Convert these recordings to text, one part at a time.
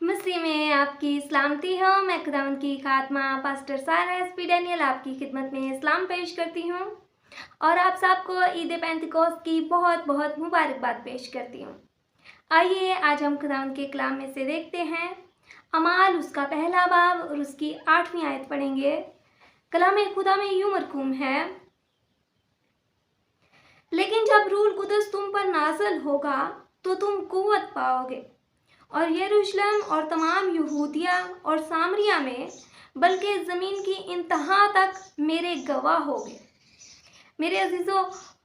मसीह में आपकी सलामती हो। मैं खुदावंद की खात्मा पास्टर सारा एसपी डैनियल आपकी खिदमत में सलाम पेश करती हूँ और आप सबको ईद पेंतिकोस्त की बहुत बहुत मुबारकबाद पेश करती हूँ। आइए आज हम खुदावंद के कलाम में से देखते हैं अमाल उसका पहला बाब और उसकी 8वीं आयत पढ़ेंगे। कलाम खुदा में यूं मरकूम है, लेकिन जब रूल कुदस तुम पर नाज़िल होगा तो तुम कुव्वत पाओगे और यरूशलेम और तमाम यहूदिया और सामरिया में बल्कि ज़मीन की इंतहा तक मेरे गवाह होगे। मेरे अजीज़ों,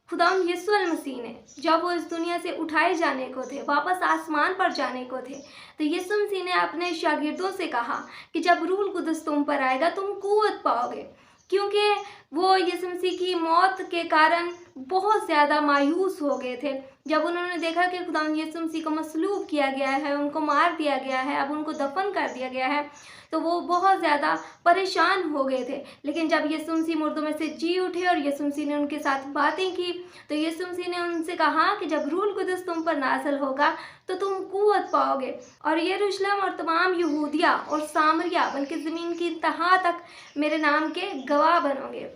खुदावंद यीशु मसीह ने जब वो इस दुनिया से उठाए जाने को थे, वापस आसमान पर जाने को थे, तो यीशु मसीह ने अपने शागिर्दों से कहा कि जब रूल कुदस तुम पर आएगा तुम कुव्वत पाओगे, क्योंकि वो यीशु मसीह की मौत के कारण बहुत ज़्यादा मायूस हो गए थे। जब उन्होंने देखा कि खुदावंद यीशु मसीह को मसलूब किया गया है, उनको मार दिया गया है, अब उनको दफन कर दिया गया है, तो वो बहुत ज़्यादा परेशान हो गए थे। लेकिन जब यीशु मसीह मुर्दों में से जी उठे और यीशु मसीह ने उनके साथ बातें की, तो यीशु मसीह ने उनसे कहा कि जब रूल कुदस तुम पर नाज़िल होगा तो तुम कुव्वत पाओगे और यरूशलेम और तमाम यहूदिया और सामरिया बल्कि ज़मीन की तहा तक मेरे नाम के गवाह बनोगे।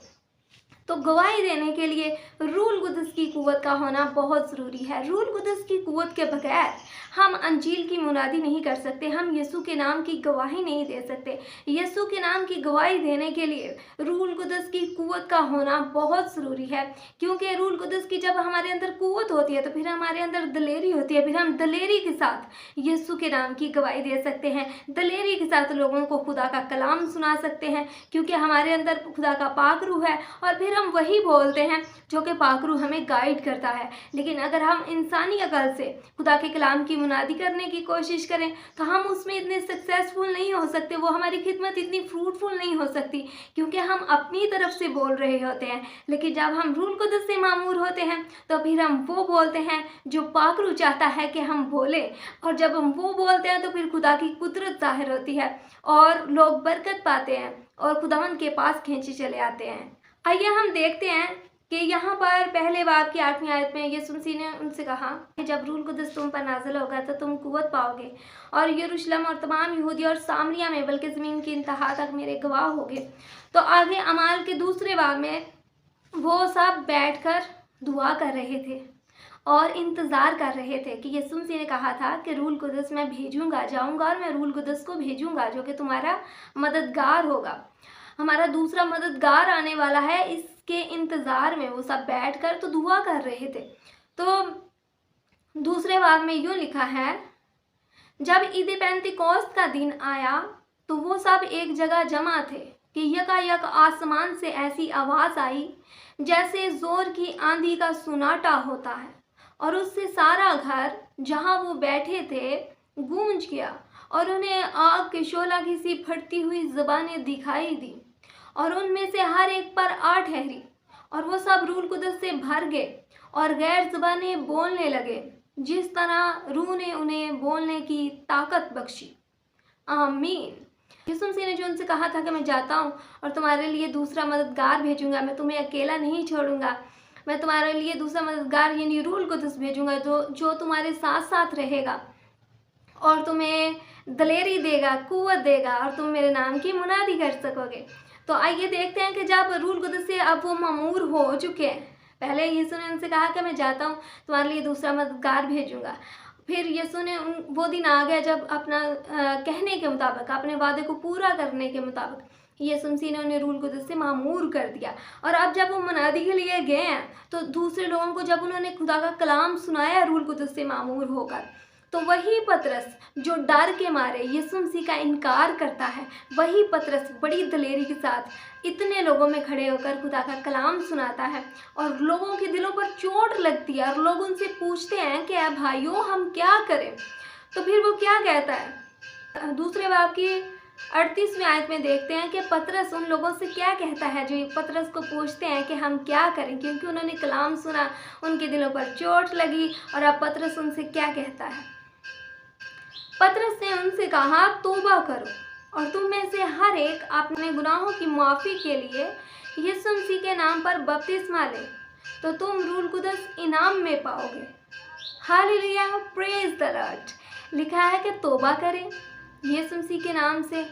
तो गवाही देने के लिए रूल कुदस की कुव्वत का होना बहुत ज़रूरी है। रूल कुदस की कुव्वत के बगैर हम अंजील की मुनादी नहीं कर सकते, हम यीशु के नाम की गवाही नहीं दे सकते। यीशु के नाम की गवाही देने के लिए रूल कुदस की कुव्वत का होना बहुत ज़रूरी है, क्योंकि रूल कुदस की जब हमारे अंदर कुव्वत होती है तो फिर हमारे अंदर दलेरी होती है, फिर हम दलेरी के साथ यीशु के नाम की गवाही दे सकते हैं, दलेरी के साथ लोगों को खुदा का कलाम सुना सकते हैं, क्योंकि हमारे अंदर खुदा का पाक रूह है और फिर हम वही बोलते हैं जो कि पाक रूह हमें गाइड करता है। लेकिन अगर हम इंसानी अकल से खुदा के कलाम की मुनादी करने की कोशिश करें तो हम उसमें इतने सक्सेसफुल नहीं हो सकते, वो हमारी खिदमत इतनी फ्रूटफुल नहीं हो सकती, क्योंकि हम अपनी तरफ से बोल रहे होते हैं। लेकिन जब हम रूल कुदस से मामूर होते हैं तो फिर हम वो बोलते हैं जो पाक रूह चाहता है कि हम बोले, और जब हम वो बोलते हैं तो फिर खुदा की कुदरत जाहिर होती है और लोग बरकत पाते हैं और खुदावंद के पास खींचे चले आते हैं। आइए हम देखते हैं कि यहाँ पर पहले बाब की 8वीं आयत में यीशु मसीह ने उनसे कहा कि जब रूल कुदस तुम पर नाज़िल होगा तो तुम कुव्वत पाओगे और यरूशलेम और तमाम यहूदी और सामरिया में बल्कि ज़मीन की इंतहा तक मेरे गवाह होगे। तो आगे अमाल के दूसरे बाब में वो सब बैठकर दुआ कर रहे थे और इंतज़ार कर रहे थे कि यीशु मसीह ने कहा था कि रूल कुदस मैं भेजूंगा, जाऊंगा और मैं रूल कुदस को भेजूंगा जो कि तुम्हारा मददगार होगा, हमारा दूसरा मददगार आने वाला है। इसके इंतज़ार में वो सब बैठकर तो दुआ कर रहे थे। तो दूसरे बाब में यूँ लिखा है, जब ईद पेंतिकोस्त का दिन आया तो वो सब एक जगह जमा थे कि यकायक आसमान से ऐसी आवाज़ आई जैसे ज़ोर की आंधी का सुनाटा होता है, और उससे सारा घर जहाँ वो बैठे थे गूंज गया और उन्हें आग के शोला की सी फटती हुई ज़बानें दिखाई दी और उनमें से हर एक पर आ ठहरी, और वो सब रूल कुदस से भर गए और गैर ज़बानें बोलने लगे जिस तरह रूह ने उन्हें बोलने की ताकत बख्शी। आमीन। यीशु मसीह ने जो उनसे कहा था कि मैं जाता हूँ और तुम्हारे लिए दूसरा मददगार भेजूंगा, मैं तुम्हें अकेला नहीं छोड़ूंगा, मैं तुम्हारे लिए दूसरा मददगार यानी रूल कुदस भेजूंगा जो तुम्हारे साथ साथ रहेगा और तुम्हें दलेरी देगा, कुव्वत देगा और तुम मेरे नाम की मुनादी कर सकोगे। तो आइए देखते हैं कि जब रूल कुदस से अब वो मामूर हो चुके हैं, पहले यीशु ने उनसे कहा कि मैं जाता हूँ, तुम्हारे लिए दूसरा मददगार भेजूंगा। फिर यीशु ने वो दिन आ गया जब अपना कहने के मुताबिक, अपने वादे को पूरा करने के मुताबिक यीशु मसीह ने उन्हें रूल कुदस से मामूर कर दिया। और अब जब वो मुनादी के लिए गए हैं तो दूसरे लोगों को जब उन्होंने खुदा का कलाम सुनाया रूल कुदस से मामूर होकर, तो वही पतरस जो डर के मारे यीशु मसीह का इनकार करता है, वही पतरस बड़ी दलेरी के साथ इतने लोगों में खड़े होकर खुदा का कलाम सुनाता है और लोगों के दिलों पर चोट लगती है और लोग उनसे पूछते हैं कि भाइयों हम क्या करें। तो फिर वो क्या कहता है, दूसरे बाब की 38वीं आयत में देखते हैं कि पतरस उन लोगों से क्या कहता है जो पतरस को पूछते हैं कि हम क्या करें, क्योंकि उन्होंने कलाम सुना, उनके दिलों पर चोट लगी। और अब पतरस उनसे क्या कहता है, पतरस ने उनसे कहा तौबा करो और तुम में से हर एक अपने गुनाहों की माफ़ी के लिए यीशु मसीह के नाम पर बपतिस्मा ले, तो तुम रूल कुदस इनाम में पाओगे। Hallelujah, praise the Lord. लिखा है कि तौबा करें यीशु मसीह के नाम से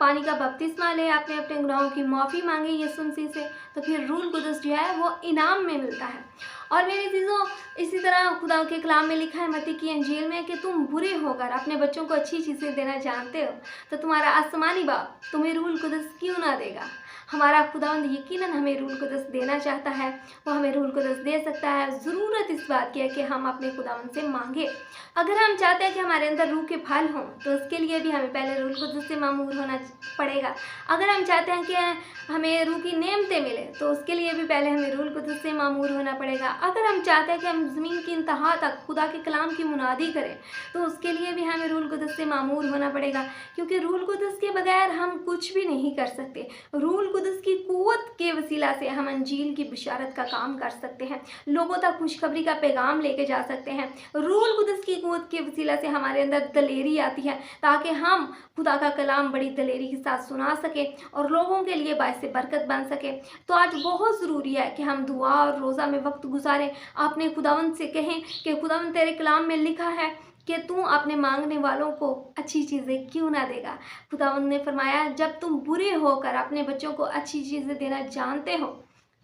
पानी का बपतिस्मा ले, आपने अपने गुनाहों की माफ़ी मांगी यीशु मसीह से, तो फिर रूल कुदस जो है वो इनाम में मिलता है। और मेरी चीज़ों, इसी तरह खुदा के कलाम में लिखा है मत्ती की इंजील में कि तुम बुरे होकर अपने बच्चों को अच्छी चीज़ें देना जानते हो, तो तुम्हारा आसमानी बाप तुम्हें रूल कुदस क्यों ना देगा। हमारा खुदावंद यकीनन हमें रूल कुदस देना चाहता है, वो हमें रूल कुदस दे सकता है। ज़रूरत इस बात की है कि हम अपने खुदावंद से मांगे। अगर हम चाहते हैं कि हमारे अंदर रूह के फल हों, तो उसके लिए भी हमें पहले रूल कुदस से मामूर होना पड़ेगा। अगर हम चाहते हैं कि हमें रूह की नेमतें मिले, तो उसके लिए भी पहले हमें रूल कुदस से मामूर होना पड़ेगा। अगर हम चाहते हैं कि हम ज़मीन की इंतहा तक खुदा के कलाम की मुनादी करें, तो उसके लिए भी हमें रूल कुदस से मामूर होना पड़ेगा, क्योंकि रूल कुदस के बगैर हम कुछ भी नहीं कर सकते। रूल कुदस की कुव्वत के वसीला से हम अंजील की बिशारत का काम कर सकते हैं, लोगों तक खुशखबरी का पैगाम लेके जा सकते हैं। रूल कुदस की कुव्वत के वसीला से हमारे अंदर दलेरी आती है, ताकि हम खुदा का कलाम बड़ी दलेरी के साथ सुना सके और लोगों के लिए बायस बरकत बन सके। तो आज बहुत ज़रूरी है कि हम दुआ और रोज़ा में वक्त गुजारें, अपने खुदावंद से कहें कि खुदावंद तेरे कलाम में लिखा है कि तू अपने मांगने वालों को अच्छी चीज़ें क्यों ना देगा। खुदावंद ने फरमाया, जब तुम बुरे होकर अपने बच्चों को अच्छी चीज़ें देना जानते हो,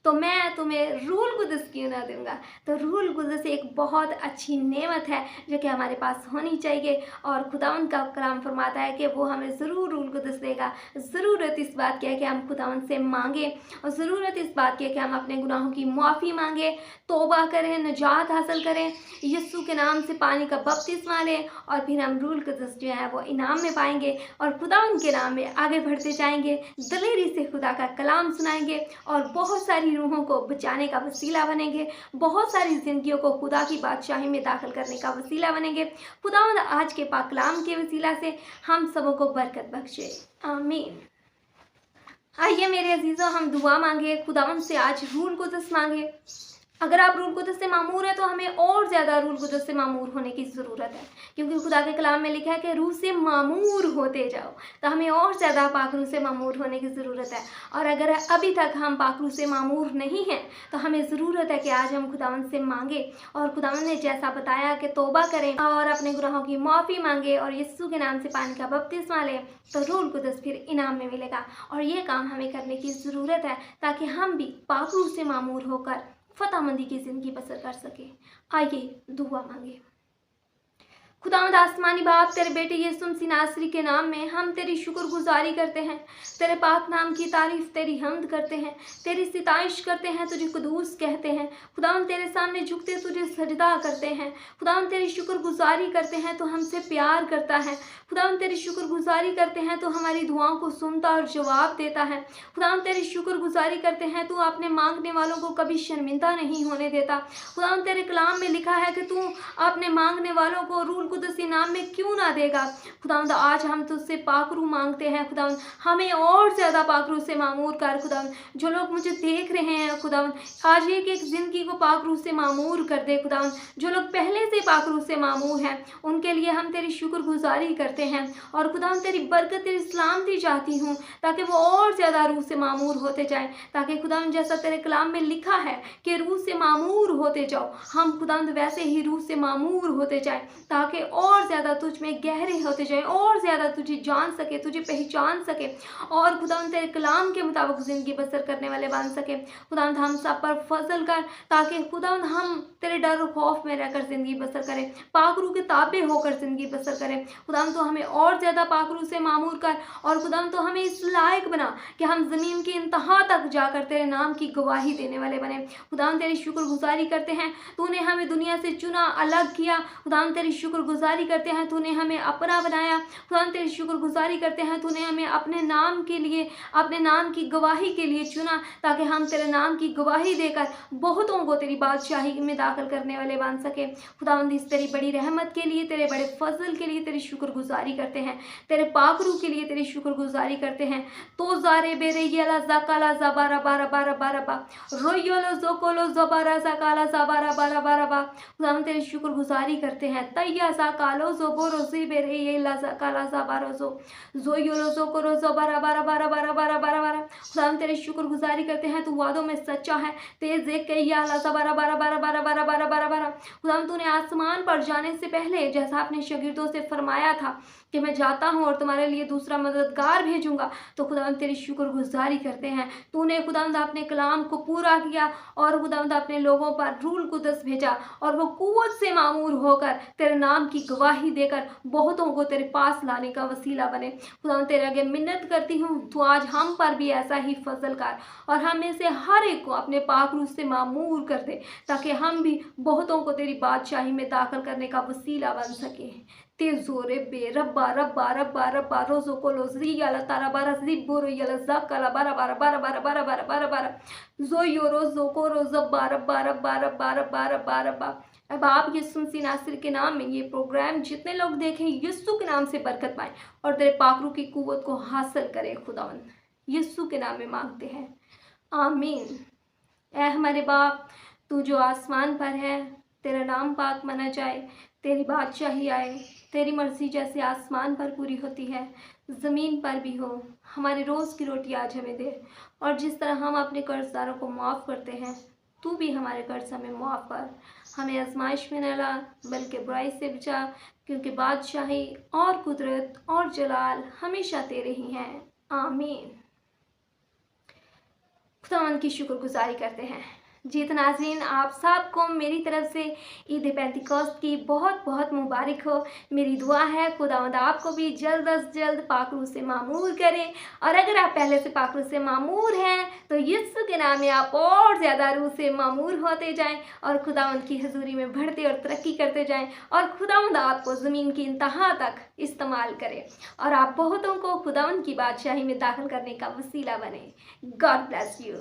तो मैं तुम्हें रूल कुदस क्यों ना दूंगा। तो रूल कुदस एक बहुत अच्छी नेमत है जो कि हमारे पास होनी चाहिए, और खुदावंद का कलाम फरमाता है कि वो हमें ज़रूर रूल कुदस देगा। ज़रूरत इस बात की है कि हम खुदावंद से मांगें, और ज़रूरत इस बात की है कि हम अपने गुनाहों की माफ़ी मांगें, तौबा करें, निजात हासिल करें, यीशु के नाम से पानी का बपतिस्मा लें, और फिर हम रूल कुदस जो है वो इनाम में पाएंगे और खुदावंद के नाम में आगे बढ़ते जाएंगे, दलेरी से खुदा का कलाम सुनाएंगे और बहुत सारी रूहों को बचाने का वसीला बनेंगे, बहुत सारी जिंदगियों को खुदा की बादशाही में दाखिल करने का वसीला बनेंगे। खुदावंद आज के पाक कलाम के वसीला से हम सबों को बरकत बख्शे, आमीन। आइए मेरे अजीज़ों, हम दुआ मांगे, खुदावंद से आज रूल कुदस मांगे। अगर आप रूल कुदस से मामूर है, तो हमें और ज़्यादा रूल कुदस से मामूर होने की ज़रूरत है, क्योंकि खुदा के कलाम में लिखा है कि रूह से मामूर होते जाओ। तो हमें और ज़्यादा पाक रूह से मामूर होने की ज़रूरत है। और अगर अभी तक हम पाक रूह से मामूर नहीं हैं, तो हमें ज़रूरत है कि आज हम खुदावंद से मांगे, और खुदावंद ने जैसा बताया कि तौबा करें और अपने गुनाहों की माफ़ी मांगे और यीशु के नाम से पानी का बपतिस्मा लें, तो रूल कुदस फिर इनाम में मिलेगा। और ये काम हमें करने की ज़रूरत है, ताकि हम भी पाक रूह से मामूर होकर फतामंदी की ज़िंदगी बसर कर सके। आइए दुआ मांगे। खुदावंद आसमानी बाप, तेरे बेटे यीशु मसीह नासरी के नाम में हम तेरी शुक्रगुजारी करते हैं, तेरे पाक नाम की तारीफ, तेरी हम्द करते हैं, तेरी सिताइश करते हैं, तुझे कुदूस कहते हैं। खुदावंद तेरे सामने झुकते तुझे सजदा करते हैं। खुदावंद तेरी शुक्रगुजारी करते हैं तो हमसे प्यार करता है। खुदावंद तेरी शुक्रगुजारी करते हैं तो हमारी दुआओं को सुनता और जवाब देता है। खुदावंद तेरी शुक्रगुजारी करते हैं तो अपने मांगने वालों को कभी शर्मिंदा नहीं होने देता। खुदावंद तेरे कलाम में लिखा है कि तू अपने मांगने वालों को रूल कुदस इनाम में क्यों ना देगा। खुदावंद आज हम तुझसे पाकरू मांगते हैं। खुदावंद हमें और ज़्यादा पाकरू से मामूर कर। खुदावंद जो लोग मुझे देख रहे हैं, खुदावंद आज एक एक ज़िंदगी को पाकरू से मामूर कर दे। खुदावंद जो लोग पहले से पाकरू से मामूर हैं, उनके लिए हम तेरी शुक्रगुजारी करते हैं। और खुदावंद तेरी बरकत, तेरी सलामती चाहती हूँ, ताकि वो और ज़्यादा रूह से मामूर होते जाएं। ताकि खुदावंद जैसा तेरे कलाम में लिखा है कि रूह से मामूर होते जाओ, हम खुदावंद वैसे ही रूह से मामूर होते जाएं, ताकि और ज़्यादा तुझ में गहरे होते जाएं, और ज़्यादा तुझे जान सके, तुझे पहचान सके, और खुदावंद तेरे कलाम के मुताबिक ज़िंदगी बसर करने वाले बन सके। खुदावंद हम सब पर फजल कर, ताकि खुदावंद हम तेरे डर और खौफ में रहकर ज़िंदगी बसर करें, पाकरू के ताबे होकर ज़िंदगी बसर करें। खुदावंद तो हमें और ज़्यादा पाकरू से मामूर कर, और खुदावंद तो हमें इस लायक बना कि हम ज़मीन की इंतहा तक जाकर तेरे नाम की गवाही देने वाले बने। खुदावंद तेरी शुक्रगुजारी करते हैं, तूने हमें दुनिया से चुना, अलग किया। खुदावंद तेरी शुक्रगुजारी करते हैं, तूने हमें अपना बनाया। खुदावंद तेरी शुक्रगुजारी करते हैं, तूने हमें अपने नाम के लिए, अपने नाम की गवाही के लिए चुना, ताकि हम तेरे नाम की गवाही देकर बहुतों को तेरी बादशाही में दाखिल करने वाले बन सके। खुदावंद इस तेरी बड़ी रहमत के लिए, तेरे बड़े फजल के लिए तेरी शुक्रगुजारी करते हैं, तेरे पाकरू के लिए तेरी शुक्रगुजारी करते हैं। तो ज़ारे बेरे यला ज़काला ज़बारा बारा बारा बारा बा रोयोलो ज़ोकोलो ज़बारा ज़काला ज़बारा बारा बारा बा। खुदावंद तेरी शुक्रगुजारी करते हैं। तैया ज़कालो ज़ोबोरो ज़ी बेरे यला ज़काला ज़बारो ज़ो ज़ोयोलो ज़ोकोरो ज़बारा बारा बारा बारा बारा बारा बारा। खुदावंद तेरी शुक्रगुजारी करते हैं, तू वादों में सच्चा है। तेज़ एक याला ज़बारा बारा बारा बारा बारा बारह बारह बारह बारह। खुदावन तूने आसमान पर जाने से पहले जैसा अपने शागिर्दों से फरमाया था कि मैं जाता हूँ और तुम्हारे लिए दूसरा मददगार भेजूंगा, तो खुदावंद तेरी शुक्रगुजारी करते हैं। तूने खुदावंद अपने कलाम को पूरा किया और खुदावंद अपने लोगों पर रूल कुदस भेजा और वो कुव्वत से मामूर होकर तेरे नाम की गवाही देकर बहुतों को तेरे पास लाने का वसीला बने। खुदावंद तेरे आगे मिन्नत करती हूँ, तू आज हम पर भी ऐसा ही फजल कर और हम में से हर एक को अपने पाक रूह से मामूर कर दे, ताकि हम भी बहुतों को तेरी बादशाही में दाखिल करने का वसीला बन सके। तेजोरे बे रब्बा रब्बा रब्बा रब्बा रोजो को लोजी याला तारा बारा जिब्बोरो याला जाकला बारा बारा बारा बारा बारा बारा बारा बारा जोयो रोजो को रोजब्बा रब्बा रब्बा रब्बा रब्बा रब्बा रब्बा। अब आप यीशु मसीह नासरी के नाम में ये प्रोग्राम जितने लोग देखें यीशु के नाम से बरकत पाएं और तेरे पाकरू की कुव्वत को हासिल करें। खुदावंद यीशु के नाम में मांगते हैं, आमीन। ऐ हमारे बाप, तू जो आसमान पर है, तेरा नाम पाक माना जाए, तेरी बादशाही आए, तेरी मर्जी जैसे आसमान पर पूरी होती है ज़मीन पर भी हो। हमारे रोज़ की रोटी आज हमें दे, और जिस तरह हम अपने कर्जदारों को माफ़ करते हैं, तू भी हमारे कर्ज हमें माफ़ कर। हमें आजमाइश में न ला, बल्कि बुराई से बचा, क्योंकि बादशाही और कुदरत और जलाल हमेशा तेरे ही हैं, आमीन। खुदावंद की शुक्रगुजारी करते हैं। जी तो नाज़रीन, आप सबको मेरी तरफ से ईद पेंतिकोस्त की बहुत बहुत मुबारक हो। मेरी दुआ है खुदावंद आपको भी जल्द अज जल्द पाकरू से मामूर करें, और अगर आप पहले से पाकरू से मामूर हैं तो यीशु के नाम में आप और ज़्यादा रूह से मामूर होते जाएं और खुदावंद की हजूरी में बढ़ते और तरक्की करते जाएं, और खुदावंद आपको ज़मीन की इंतहा तक इस्तेमाल करे और आप बहुतों को खुदावंद की बादशाही में दाखिल करने का वसीला बने। God bless you.